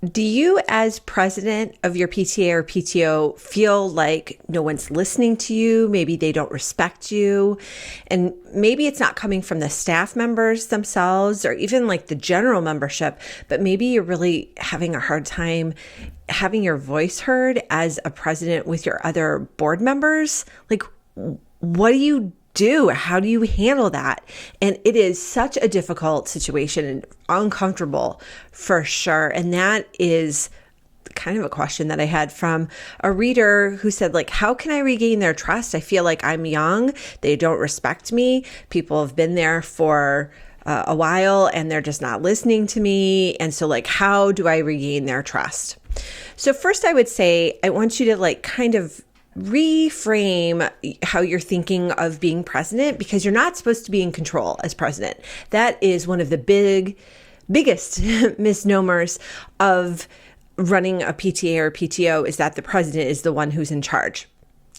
Do you, as president of your PTA or PTO, feel like no one's listening to you? Maybe they don't respect you. And maybe it's not coming from the staff members themselves or even like the general membership, but maybe you're really having a hard time having your voice heard as a president with your other board members. Like, what do you do? How do you handle that? And it is such a difficult situation and uncomfortable for sure. And that is kind of a question that I had from a reader who said, like, how can I regain their trust? I feel like I'm young. They don't respect me. People have been there for a while and they're just not listening to me. And so, like, how do I regain their trust? So first I would say, I want you to like kind of reframe how you're thinking of being president, because you're not supposed to be in control as president. That is one of the biggest misnomers of running a PTA or PTO, is that the president is the one who's in charge.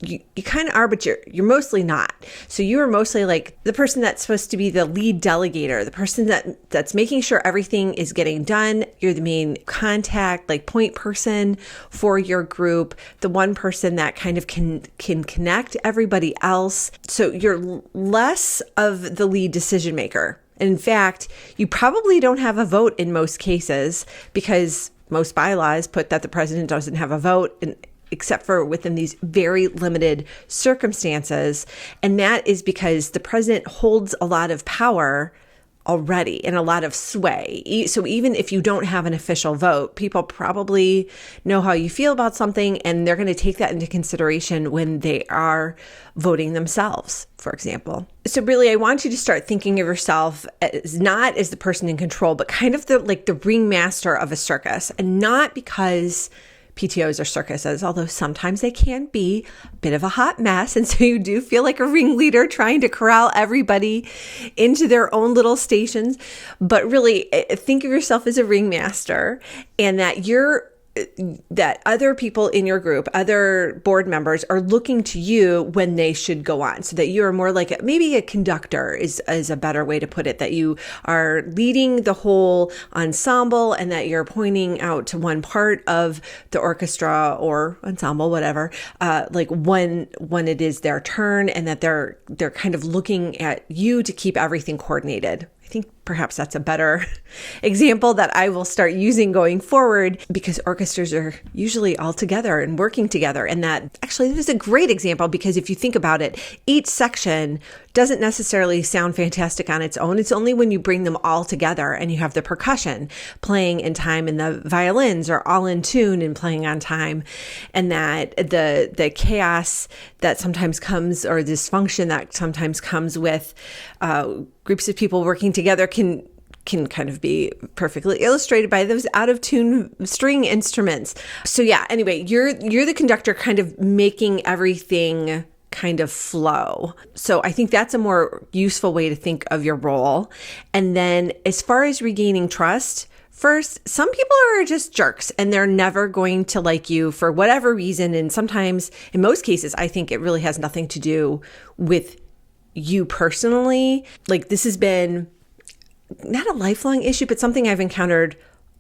You kind of are, but you're mostly not. So you are mostly like the person that's supposed to be the lead delegator, the person that's making sure everything is getting done. You're the main contact, like point person for your group, the one person that kind of can connect everybody else. So you're less of the lead decision maker. In fact, you probably don't have a vote in most cases, because most bylaws put that the president doesn't have a vote, except for within these very limited circumstances. And that is because the president holds a lot of power already and a lot of sway. So even if you don't have an official vote, people probably know how you feel about something, and they're going to take that into consideration when they are voting themselves, for example. So really, I want you to start thinking of yourself as not as the person in control, but kind of the ringmaster of a circus. And not because PTOs are circuses, although sometimes they can be a bit of a hot mess. And so you do feel like a ringleader trying to corral everybody into their own little stations. But really, think of yourself as a ringmaster, and that other people in your group, other board members, are looking to you when they should go on, so that you are more like maybe a conductor is a better way to put it, that you are leading the whole ensemble and that you're pointing out to one part of the orchestra or ensemble, whatever, like when it is their turn, and that they're kind of looking at you to keep everything coordinated. I think perhaps that's a better example that I will start using going forward, because orchestras are usually all together and working together. And that actually, this is a great example, because if you think about it, each section doesn't necessarily sound fantastic on its own. It's only when you bring them all together and you have the percussion playing in time and the violins are all in tune and playing on time, and that the chaos that sometimes comes, or dysfunction that sometimes comes with groups of people working together can kind of be perfectly illustrated by those out of tune string instruments. So yeah, anyway, you're the conductor, kind of making everything kind of flow. So I think that's a more useful way to think of your role. And then as far as regaining trust, first, some people are just jerks and they're never going to like you for whatever reason. And sometimes, in most cases, I think it really has nothing to do with you personally. Like, this has been not a lifelong issue, but something I've encountered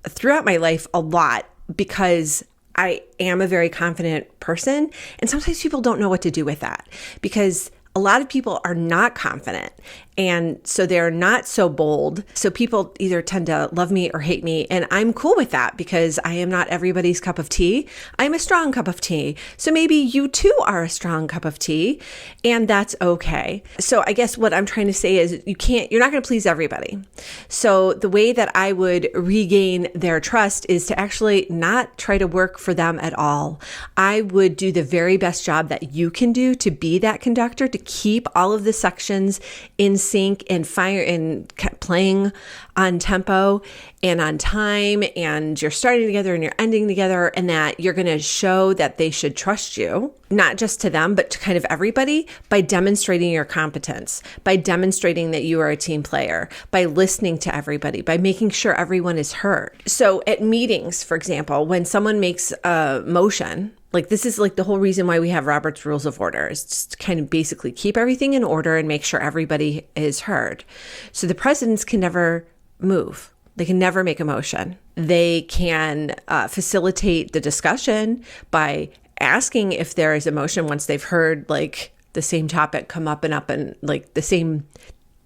throughout my life a lot, because I am a very confident person. And sometimes people don't know what to do with that, because a lot of people are not confident. And so they're not so bold. So people either tend to love me or hate me. And I'm cool with that, because I am not everybody's cup of tea. I'm a strong cup of tea. So maybe you too are a strong cup of tea, and that's okay. So I guess what I'm trying to say is you're not going to please everybody. So the way that I would regain their trust is to actually not try to work for them at all. I would do the very best job that you can do to be that conductor, to keep all of the sections in sync and fire and playing on tempo and on time, and you're starting together and you're ending together, and that you're going to show that they should trust you, not just to them, but to kind of everybody, by demonstrating your competence, by demonstrating that you are a team player, by listening to everybody, by making sure everyone is heard. So at meetings, for example, when someone makes a motion, like, this is like the whole reason why we have Robert's Rules of Order, is just to kind of basically keep everything in order and make sure everybody is heard. So the presidents can never move. They can never make a motion. They can facilitate the discussion by asking if there is a motion once they've heard like the same topic come up and like the same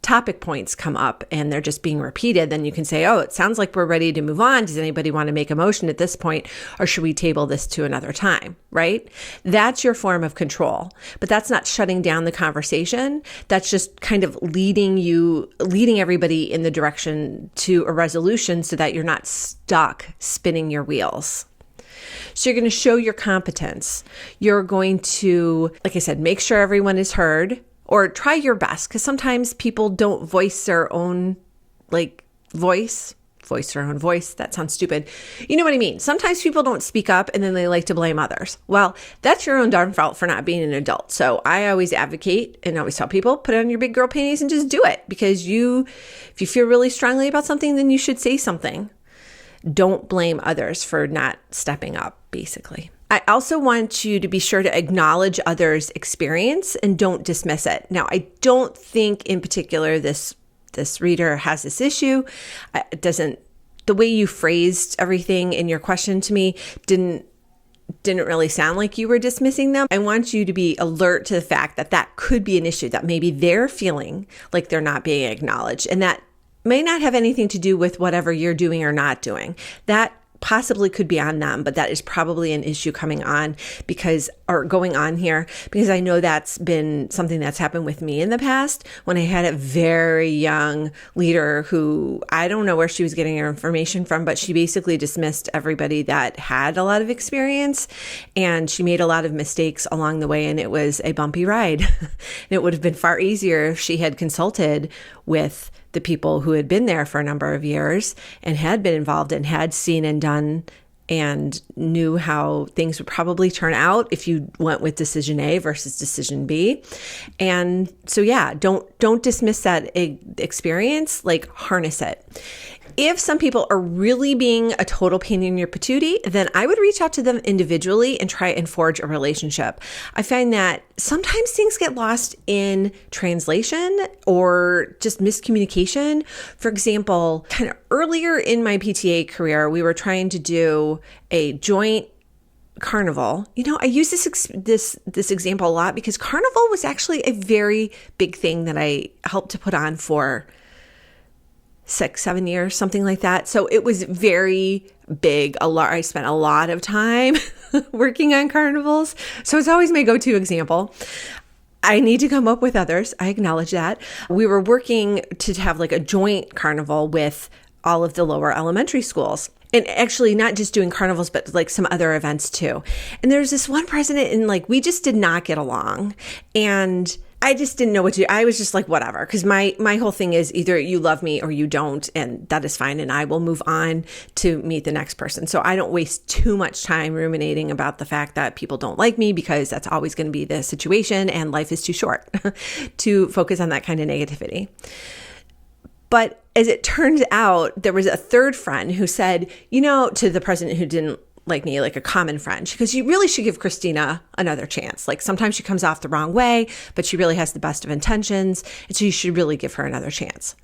topic points come up and they're just being repeated. Then you can say, oh, it sounds like we're ready to move on. Does anybody want to make a motion at this point, or should we table this to another time, right? That's your form of control, but that's not shutting down the conversation. That's just kind of leading everybody in the direction to a resolution so that you're not stuck spinning your wheels. So you're going to show your competence. You're going to, like I said, make sure everyone is heard, or try your best, because sometimes people don't voice their own voice their own voice. That sounds stupid. You know what I mean? Sometimes people don't speak up and then they like to blame others. Well, that's your own darn fault for not being an adult. So I always advocate and always tell people, put on your big girl panties and just do it, because if you feel really strongly about something, then you should say something. Don't blame others for not stepping up, basically. I also want you to be sure to acknowledge others' experience and don't dismiss it. Now, I don't think in particular this reader has this issue. The way you phrased everything in your question to me didn't really sound like you were dismissing them. I want you to be alert to the fact that that could be an issue, that maybe they're feeling like they're not being acknowledged, and that may not have anything to do with whatever you're doing or not doing. That possibly could be on them, but that is probably an issue going on here, because I know that's been something that's happened with me in the past when I had a very young leader who, I don't know where she was getting her information from, but she basically dismissed everybody that had a lot of experience, and she made a lot of mistakes along the way, and it was a bumpy ride. And it would have been far easier if she had consulted with the people who had been there for a number of years and had been involved and had seen and done and knew how things would probably turn out if you went with decision A versus decision B. And so, yeah, don't dismiss that experience, like harness it. If some people are really being a total pain in your patootie, then I would reach out to them individually and try and forge a relationship. I find that sometimes things get lost in translation or just miscommunication. For example, kind of earlier in my PTA career, we were trying to do a joint carnival. I use this example a lot because carnival was actually a very big thing that I helped to put on for 6-7 years, something like that. So it was very big. I spent a lot of time working on carnivals. So it's always my go-to example. I need to come up with others. I acknowledge that. We were working to have like a joint carnival with all of the lower elementary schools. And actually not just doing carnivals, but like some other events too. And there's this one president and like, we just did not get along. And I just didn't know what to do. I was just like, whatever. Because my whole thing is either you love me or you don't. And that is fine. And I will move on to meet the next person. So I don't waste too much time ruminating about the fact that people don't like me, because that's always going to be the situation. And life is too short to focus on that kind of negativity. But as it turns out, there was a third friend who said, to the president who didn't like me, like a common friend, she goes, you really should give Christina another chance. Like sometimes she comes off the wrong way, but she really has the best of intentions. And so you should really give her another chance.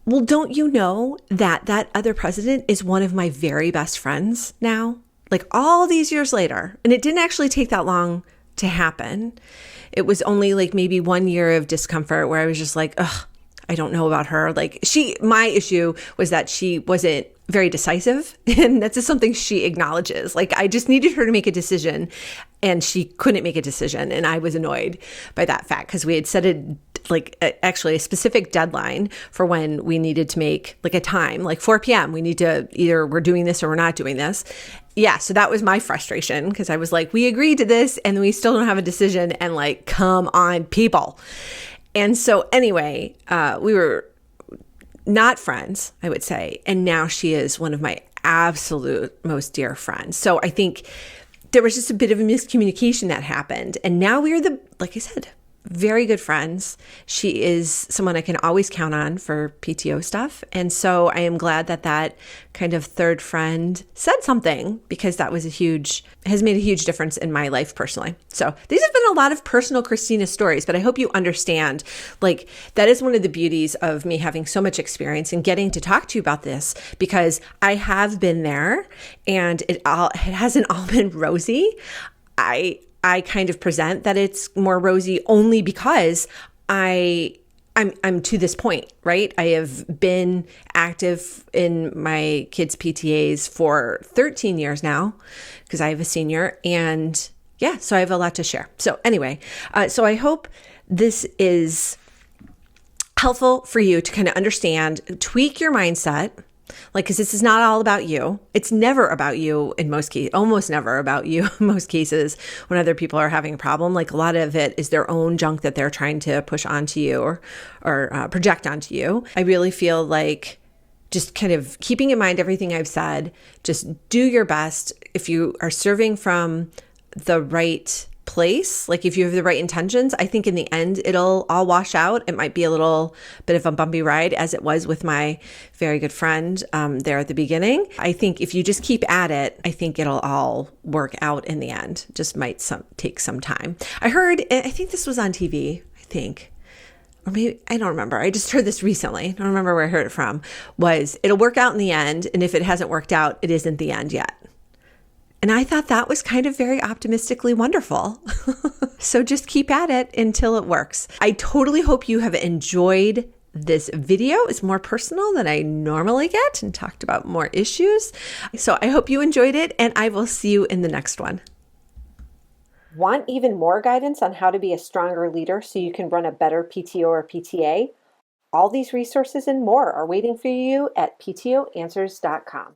Well, don't you know that other president is one of my very best friends now, like all these years later. And it didn't actually take that long to happen. It was only like maybe 1 year of discomfort where I was just like, ugh, I don't know about her. Like my issue was that she wasn't very decisive. And that's just something she acknowledges. Like I just needed her to make a decision and she couldn't make a decision. And I was annoyed by that fact because we had set actually a specific deadline for when we needed to make like a time, like 4 p.m. We need to either we're doing this or we're not doing this. Yeah. So that was my frustration because I was like, we agreed to this and we still don't have a decision, and like, come on, people. And so anyway, we were not friends, I would say. And now she is one of my absolute most dear friends. So I think there was just a bit of a miscommunication that happened. And now we are like I said, very good friends. She is someone I can always count on for PTO stuff. And so I am glad that that kind of third friend said something, because that was has made a huge difference in my life personally. So these have been a lot of personal Christina stories, but I hope you understand, like, that is one of the beauties of me having so much experience and getting to talk to you about this, because I have been there and it hasn't all been rosy. I kind of present that it's more rosy only because I'm to this point, right? I have been active in my kids' PTAs for 13 years now, because I have a senior, and yeah, so I have a lot to share. So anyway, so I hope this is helpful for you to kind of understand, tweak your mindset. Like, because this is not all about you. It's never about you in most cases, almost never about you in most cases when other people are having a problem. Like, a lot of it is their own junk that they're trying to push onto you or project onto you. I really feel like just kind of keeping in mind everything I've said, just do your best. If you are serving from the right place, like if you have the right intentions, I think in the end it'll all wash out. It might be a little bit of a bumpy ride, as it was with my very good friend there at the beginning. I think if you just keep at it, I think it'll all work out in the end. Just might take some time. I think this was on TV, or maybe, I don't remember. I just heard this recently. I don't remember where I heard it from. It'll work out in the end, and if it hasn't worked out, it isn't the end yet. And I thought that was kind of very optimistically wonderful. So just keep at it until it works. I totally hope you have enjoyed this video. It's more personal than I normally get and talked about more issues. So I hope you enjoyed it, and I will see you in the next one. Want even more guidance on how to be a stronger leader so you can run a better PTO or PTA? All these resources and more are waiting for you at PTOanswers.com.